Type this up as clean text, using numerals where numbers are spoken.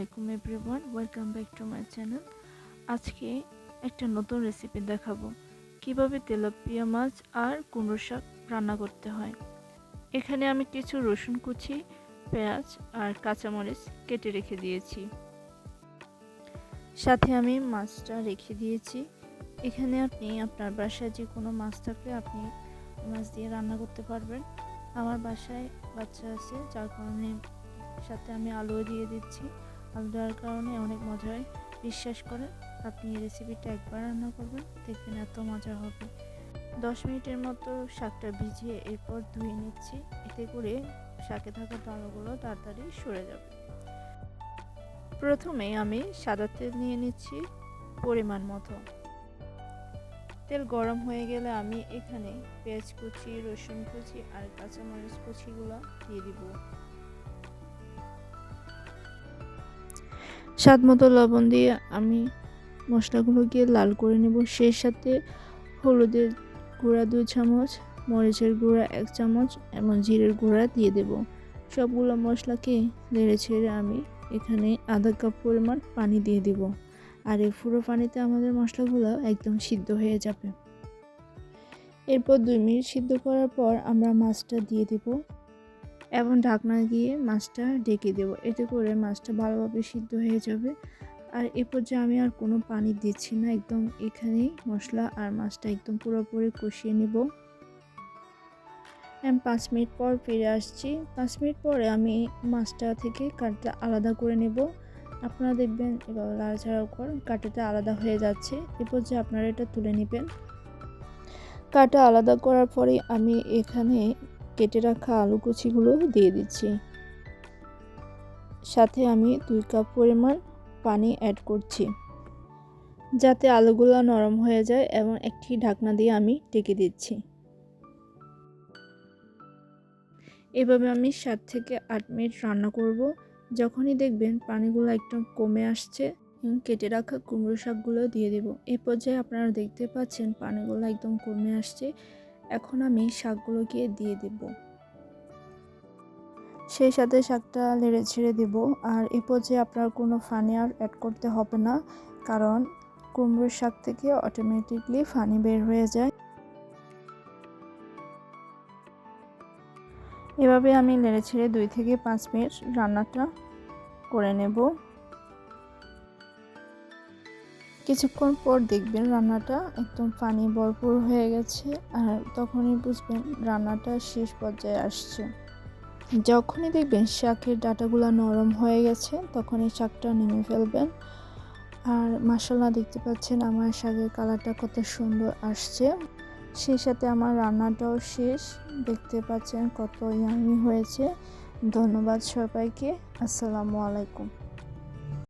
আলাইকুম everyone, welcome back to my channel. আজকে একটা নতুন রেসিপি দেখাবো কিভাবে তেলাপিয়া মাছ আর কুমড়ো শাক রান্না করতে হয়। এখানে আমি কিছু রসুন কুচি, পেঁয়াজ আর কাঁচামরিচ কেটে রেখে দিয়েছি। সাথে আমি মাছটা রেখে দিয়েছি। এখানে আপনি আপনার বাসায় যে কোনো মাছ থাকলে আপনি মাছ দিয়ে রান্না করতে পারবেন। আমার বাসায় বাচ্চা আছে, যার কারণে সাথে আমি আলুও দিয়ে দিচ্ছি। আলু দেওয়ার কারণে অনেক মজা হয়। বিশ্বাস করে আপনি এই রেসিপিটা একবার রান্না করবেন, দেখবেন এত মজা হবে। 10 মিনিটের মতো শাকটা ভিজিয়ে এরপর ধুয়ে নিচ্ছি, এতে করে শাকে থাকা দানাগুলো তাড়াতাড়ি সরে যাবে। প্রথমে আমি সাদা তেল নিয়ে নিচ্ছি পরিমাণ মতো। তেল গরম হয়ে গেলে আমি এখানে পেঁয়াজ কুচি, রসুন কুচি আর কাঁচামরিচ কুচিগুলো দিয়ে দিব। স্বাদ মতো লবণ দিয়ে আমি মশলাগুলোকে লাল করে নেব। সেই সাথে হলুদের গুঁড়া 2 চামচ, মরিচের গুঁড়া 1 চামচ এবং জিরের গুঁড়া দিয়ে দেব। সবগুলো মশলাকে নেড়ে ছেড়ে আমি এখানে আধা কাপ পরিমাণ পানি দিয়ে দেব। আর এই পুরো পানিতে আমাদের মশলাগুলো একদম সিদ্ধ হয়ে যাবে। এরপর 2 মিনিট সিদ্ধ করার পর আমরা মাছটা দিয়ে দেব এবং ঢাকনা দিয়ে মাছটা ঢেকে দেব। এতে করে মাছটা ভালোভাবে সিদ্ধ হয়ে যাবে। আর এ পর্যায়ে আমি আর কোনো পানি দিচ্ছি না, একদম এখানেই মশলা আর মাছটা একদম পুরোপুরি কষিয়ে নেব। 5 মিনিট পর ফিরে আসছি। 5 মিনিট পরে আমি মাছটা থেকে কাঁটা আলাদা করে নেব। আপনারা দেখবেন এভাবে নাড়াচাড়ার পর কাঁটাটা আলাদা হয়ে যাচ্ছে। এ পর্যায়ে আপনারা এটা তুলে নেবেন। কাঁটা আলাদা করার পরে আমি এখানে কেটে রাখা আলু কুচিগুলো দিয়ে দিচ্ছি। সাথে আমি 2 কাপ পরিমাণ পানি অ্যাড করছি, যাতে আলুগুলো নরম হয়ে যায়, এবং একটি ঢাকনা দিয়ে আমি ঢেকে দিচ্ছি। এভাবে আমি 7 থেকে 8 মিনিট রান্না করব। যখনই দেখবেন পানিগুলো একদম কমে আসছে, কেটে রাখা কুমড়ো শাকগুলো দিয়ে দেব। এই পর্যায়ে আপনারা দেখতে পাচ্ছেন পানিগুলো একদম কমে আসছে। এখন আমি শাকগুলোকে দিয়ে দেব। সেই সাথে শাকটা নেড়ে ছেড়ে দেব। আর এই পর্যায়ে আপনার কোনো পানি আর অ্যাড করতে হবে না, কারণ কুমড়োর শাক থেকে অটোমেটিকলি পানি বের হয়ে যায়। এভাবে আমি নেড়ে ছেড়ে 2 থেকে 5 মিনিট রান্নাটা করে নেব। কিছুক্ষণ পর দেখবেন রান্নাটা একদম পানি ভরপুর হয়ে গেছে, আর তখনই বুঝবেন রান্নাটা শেষ পর্যায়ে আসছে। যখনই দেখবেন শাকের ডাঁটাগুলো নরম হয়ে গেছে, তখনই শাকটা নেমে ফেলবেন। আর মাশাআল্লাহ, দেখতে পাচ্ছেন আমার শাকের কালারটা কত সুন্দর আসছে। সেই সাথে আমার রান্নাটাও শেষ। দেখতে পাচ্ছেন কত ইয়ামি হয়েছে। ধন্যবাদ সবাইকে। আসসালামু আলাইকুম।